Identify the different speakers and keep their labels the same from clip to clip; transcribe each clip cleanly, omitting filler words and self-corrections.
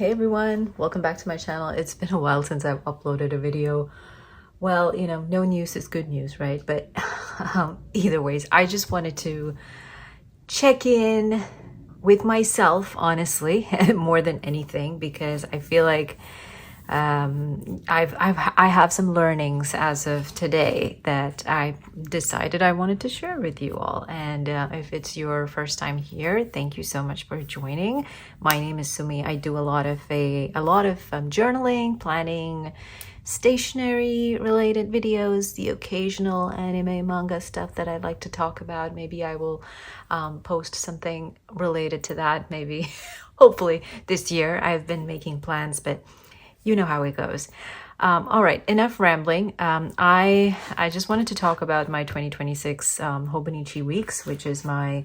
Speaker 1: Hey everyone, welcome back to my channel. It's been a while since I've uploaded a video. Well, no news is good news, right? But either ways, I just wanted to check in with myself, honestly, more than anything, because I feel like I have some learnings as of today that I decided I wanted to share with you all. And if it's your first time here, thank you so much for joining. My name is Sumi. I do a lot of journaling, planning, stationery related videos, the occasional anime manga stuff that I'd like to talk about. Maybe I will post something related to that, maybe hopefully this year. I've been making plans, but you know how it goes. All right, enough rambling. I just wanted to talk about my 2026 Hobonichi Weeks, which is my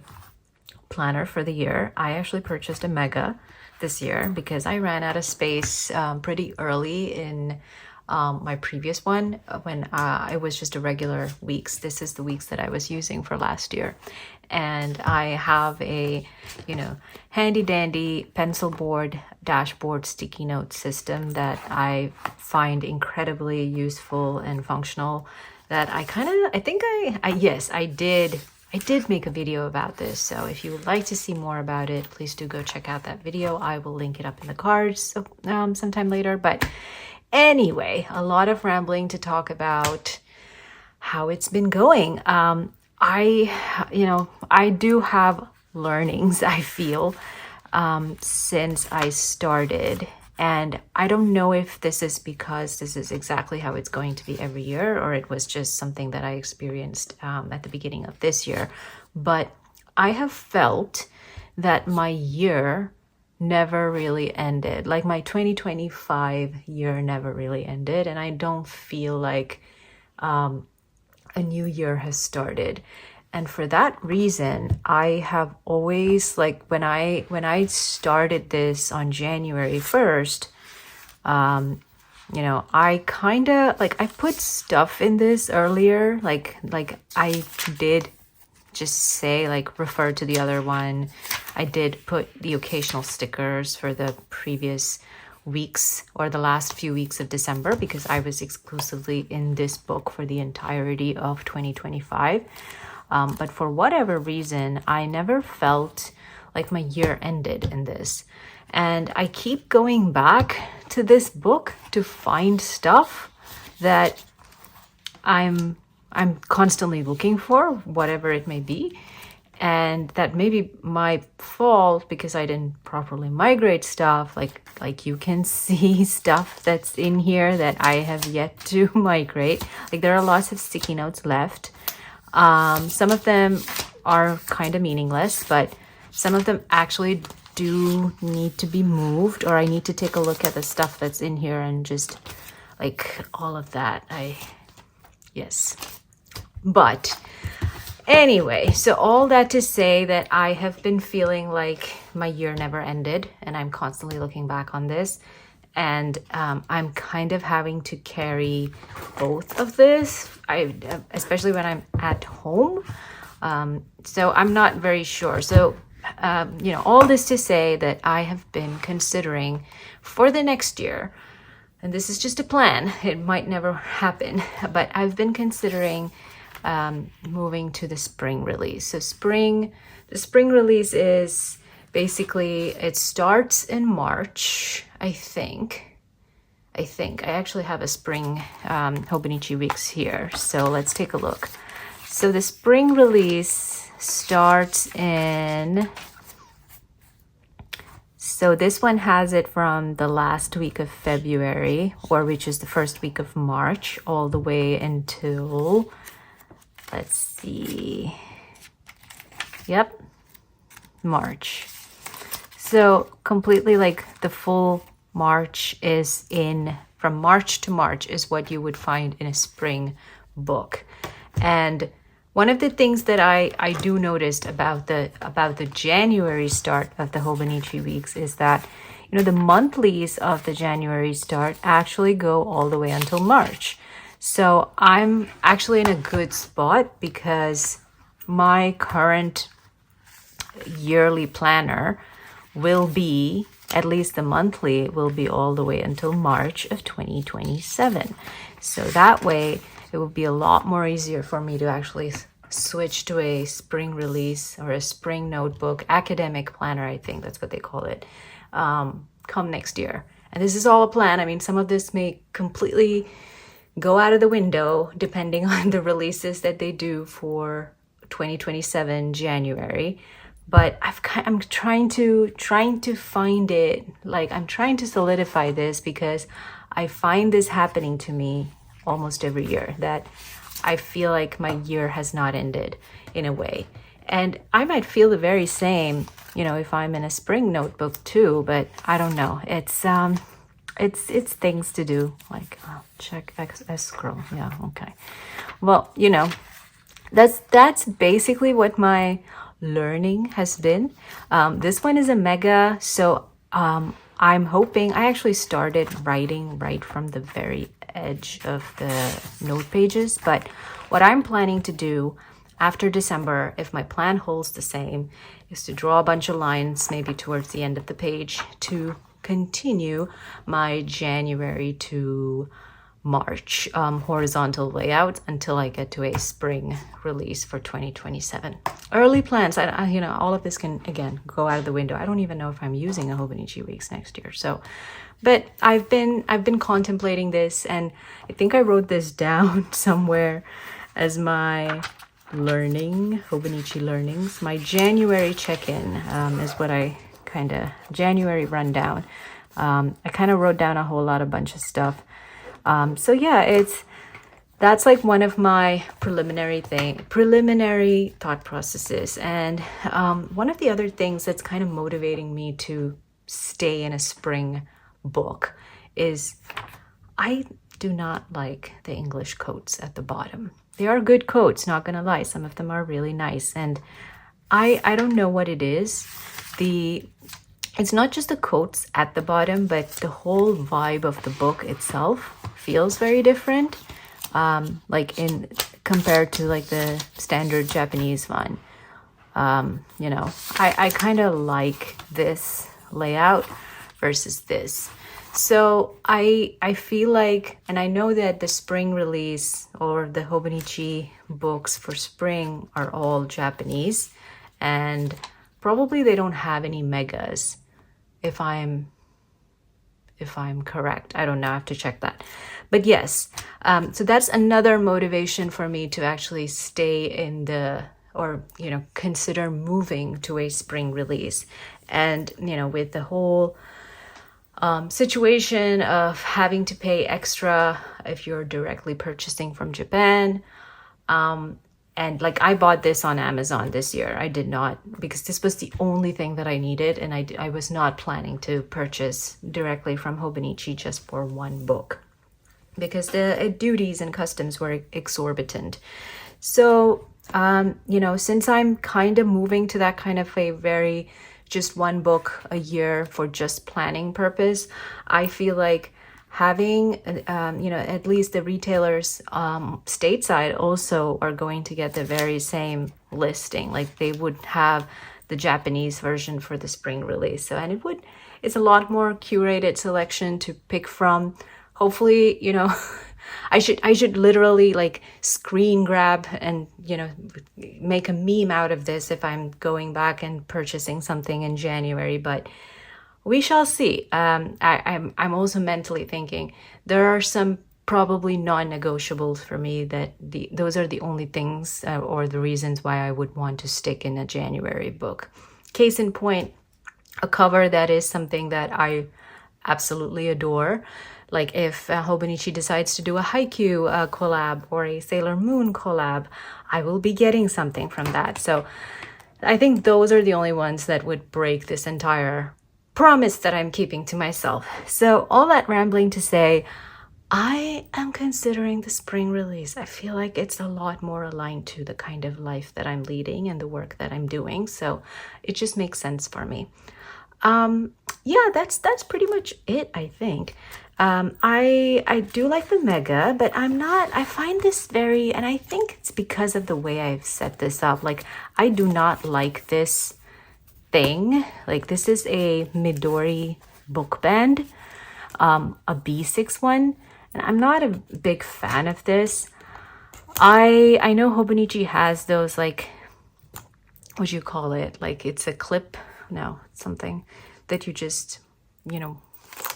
Speaker 1: planner for the year. I actually purchased a mega this year because I ran out of space pretty early in my previous one when it was just a regular weeks. This is the weeks that I was using for last year. And I have a, handy dandy pencil board dashboard sticky note system that I find incredibly useful and functional that I did make a video about this. So if you would like to see more about it, please do go check out that video. I will link it up in the cards sometime later. But anyway, a lot of rambling to talk about how it's been going. I do have learnings, I feel, since I started. And I don't know if this is because this is exactly how it's going to be every year, or it was just something that I experienced at the beginning of this year. But I have felt that my year never really ended. Like my 2025 year never really ended. And I don't feel like a new year has started. And for that reason, I have always, like, when I started this on January 1st, I kind of like, I put stuff in this earlier, like I did just say, like, refer to the other one. I did put the occasional stickers for the previous weeks or the last few weeks of December because I was exclusively in this book for the entirety of 2025. But for whatever reason, I never felt like my year ended in this. And I keep going back to this book to find stuff that I'm constantly looking for, whatever it may be. And that may be my fault because I didn't properly migrate stuff. Like you can see stuff that's in here that I have yet to migrate. Like there are lots of sticky notes left. Some of them are kind of meaningless, but some of them actually do need to be moved, or I need to take a look at the stuff that's in here and just like all of that. Yes. But anyway, so all that to say that I have been feeling like my year never ended and I'm constantly looking back on this. And I'm kind of having to carry both of this, especially when I'm at home. So I'm not very sure. So, all this to say that I have been considering for the next year, and this is just a plan, it might never happen, but I've been considering moving to the spring release. So the spring release is basically, it starts in March, I think. I actually have a spring Hobonichi Weeks here. So let's take a look. So the spring release starts in... So this one has it from the last week of February, or which is the first week of March, all the way until... Let's see. Yep. March. So completely like the full March is from March to March is what you would find in a spring book. And one of the things that I do notice about the January start of the Hobonichi Weeks is that, the monthlies of the January start actually go all the way until March. So I'm actually in a good spot because my current yearly planner will be at least the monthly will be all the way until March of 2027. So that way it will be a lot more easier for me to actually switch to a spring release or a spring notebook, academic planner, I think that's what they call it, come next year. And this is all a plan. I mean, some of this may completely go out of the window depending on the releases that they do for 2027 January. But I'm trying to find it, like I'm trying to solidify this, because I find this happening to me almost every year, that I feel like my year has not ended in a way. And I might feel the very same, you know, if I'm in a spring notebook too, but I don't know. It's things to do, like check escrow. Yeah, okay. Well, you know, that's basically what my learning has been. This one is a mega, so I'm hoping. I actually started writing right from the very edge of the note pages, but what I'm planning to do after December, if my plan holds the same, is to draw a bunch of lines maybe towards the end of the page to continue my January to March horizontal layout until I get to a spring release for 2027. Early plans, you know, all of this can again go out of the window. I don't even know if I'm using a Hobonichi Weeks next year. So, but I've been contemplating this, and I think I wrote this down somewhere as my Hobonichi learnings. My January check-in is what I January rundown. I kind of wrote down a whole bunch of stuff. So yeah, that's like one of my preliminary thought processes. And one of the other things that's kind of motivating me to stay in a spring book is I do not like the English quotes at the bottom. They are good quotes, not gonna lie. Some of them are really nice. And I don't know what it is. It's not just the quotes at the bottom, but the whole vibe of the book itself feels very different. Like compared to like the standard Japanese one. You know, I kind of like this layout versus this. So I feel like, and I know that the spring release or the Hobonichi books for spring are all Japanese, and probably they don't have any megas, if I'm correct. I don't know, I have to check that. But yes, so that's another motivation for me to actually stay or, you know, consider moving to a spring release. And, you know, with the whole situation of having to pay extra if you're directly purchasing from Japan, and like I bought this on Amazon this year. I did not, because this was the only thing that I needed, and I was not planning to purchase directly from Hobonichi just for one book, because the duties and customs were exorbitant. So, you know, since I'm kind of moving to that kind of a very just one book a year for just planning purpose, I feel like having, you know, at least the retailers stateside also are going to get the very same listing. Like they would have the Japanese version for the spring release. So, and it's a lot more curated selection to pick from. Hopefully, you know, I should literally like screen grab and, you know, make a meme out of this if I'm going back and purchasing something in January, but we shall see. I'm also mentally thinking there are some probably non-negotiables for me, that those are the only things or the reasons why I would want to stick in a January book. Case in point, a cover that is something that I absolutely adore. Like if Hobonichi decides to do a Haikyuu collab or a Sailor Moon collab, I will be getting something from that. So I think those are the only ones that would break this entire promise that I'm keeping to myself. So all that rambling to say, I am considering the spring release. I feel like it's a lot more aligned to the kind of life that I'm leading and the work that I'm doing. So it just makes sense for me. Yeah, that's pretty much it, I think. I do like the mega, but I find this very, and I think it's because of the way I've set this up. Like, I do not like this thing. Like this is a Midori book band, a B6 one, and I'm not a big fan of this. I know Hobonichi has those, like, what do you call it? Like it's a clip, no, it's something that you just, you know,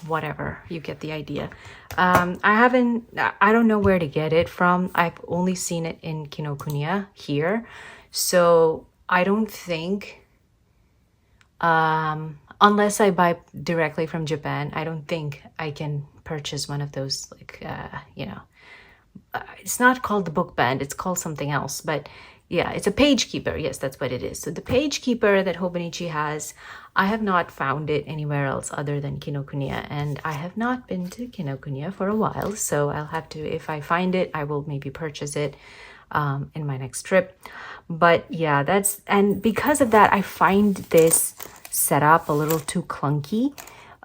Speaker 1: whatever, you get the idea. I don't know where to get it from. I've only seen it in Kinokuniya here, so I don't think, unless I buy directly from Japan, I don't think I can purchase one of those, like, you know, it's not called the book band, it's called something else, but yeah, it's a page keeper. Yes, that's what it is. So the page keeper that Hobonichi has, I have not found it anywhere else other than Kinokuniya, and I have not been to Kinokuniya for a while, so I'll have to, if I find it, I will maybe purchase it in my next trip. But yeah, that's, and because of that, I find this setup a little too clunky,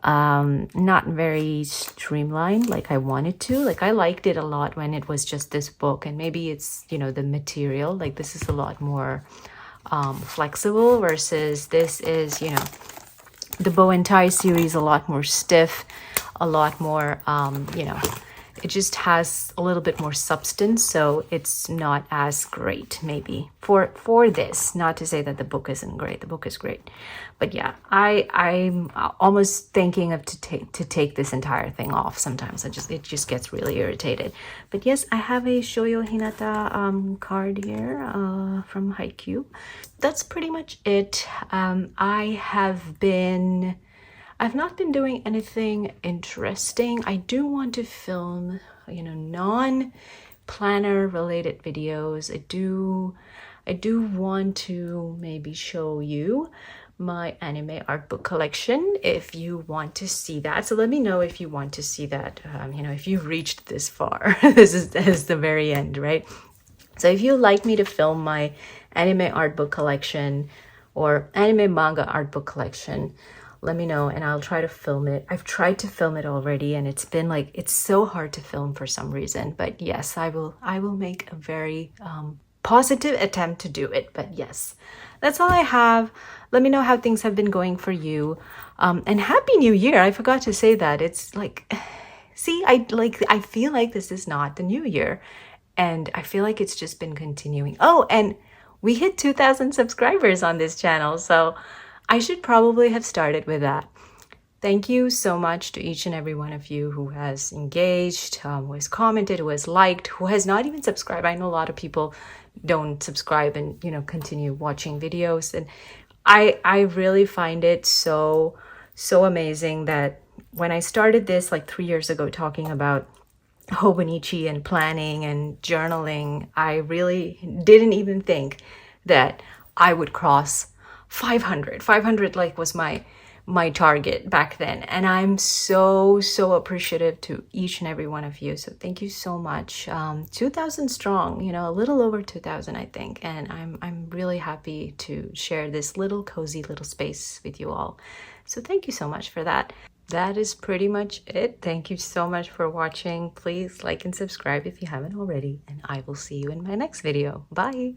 Speaker 1: not very streamlined like I wanted to. Like I liked it a lot when it was just this book, and maybe it's, you know, the material, like this is a lot more flexible, versus this is, you know, the Bow and Tie series, a lot more stiff, a lot more, you know, it just has a little bit more substance, so it's not as great maybe for this. Not to say that the book isn't great, the book is great, but yeah, I'm almost thinking of to take this entire thing off sometimes. It just gets really irritated. But yes, I have a Shoyo Hinata card here from Haikyuu. That's pretty much it. I've not been doing anything interesting. I do want to film, you know, non-planner related videos. I do want to maybe show you my anime art book collection if you want to see that. So let me know if you want to see that, you know, if you've reached this far. This is the very end, right? So if you like me to film my anime art book collection or anime manga art book collection, let me know and I'll try to film it. I've tried to film it already, and it's been like, it's so hard to film for some reason. But yes, I will make a very positive attempt to do it. But yes, that's all I have. Let me know how things have been going for you. And Happy New Year. I forgot to say that. It's like, see, I feel like this is not the new year, and I feel like it's just been continuing. Oh, and we hit 2,000 subscribers on this channel, so I should probably have started with that. Thank you so much to each and every one of you who has engaged, who has commented, who has liked, who has not even subscribed. I know a lot of people don't subscribe and, you know, continue watching videos. And I really find it so amazing that when I started this like 3 years ago, talking about Hobonichi and planning and journaling, I really didn't even think that I would cross 500 like was my target back then, and I'm so appreciative to each and every one of you. So thank you so much. 2,000 strong, you know, a little over 2,000 I think, and I'm really happy to share this little cozy little space with you all. So thank you so much for that. That is pretty much it. Thank you so much for watching. Please like and subscribe if you haven't already, and I will see you in my next video. Bye.